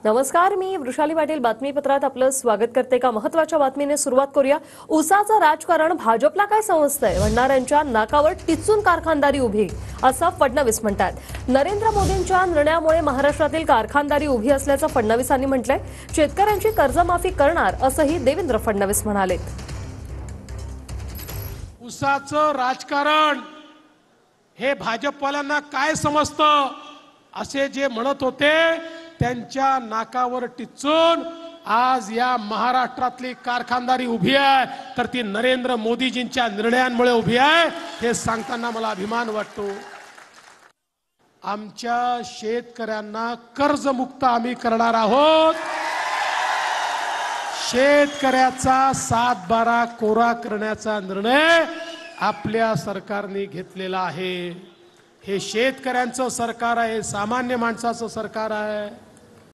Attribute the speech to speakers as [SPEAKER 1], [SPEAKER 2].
[SPEAKER 1] नमस्कार, मी वृषाली पाटील बातमीपत्रात आपलं स्वागत करते। का महत्त्वाच्या बातमीने सुरुवात करूया। उसाचं राजकारण भाजपला काय समजतंय? भंडाऱ्यांच्या नाकावर टिचून कारखानदारी उभी, असं फडणवीस म्हणतात। नरेंद्र मोदींच्या निर्णयामुळे महाराष्ट्रातील कारखानदारी उभी असल्याचं फडणवीसांनी म्हटलंय। शेतकऱ्यांची कर्जमाफी करणार असंही देवेंद्र फडणवीस म्हणाले।
[SPEAKER 2] उसाचं राजकारण हे भाजपवाल्यांना काय समजतं असे जे म्हणत होते त्यांच्या नाकावर टिचून आज या महाराष्ट्रातली कारखानदारी उभी आहे, तर ती नरेंद्र मोदीजींच्या निर्णयांमुळे उभी आहे हे सांगताना मला अभिमान वाटतो। आमच्या शेतकऱ्यांना कर्जमुक्त आम्ही करणार आहोत। शेतकऱ्याचा 7/12 कोरा करण्याचा निर्णय आपल्या सरकारने घेतलेला आहे। हे शेतकऱ्यांचं सरकार आहे, सामान्य माणसाचं सरकार आहे।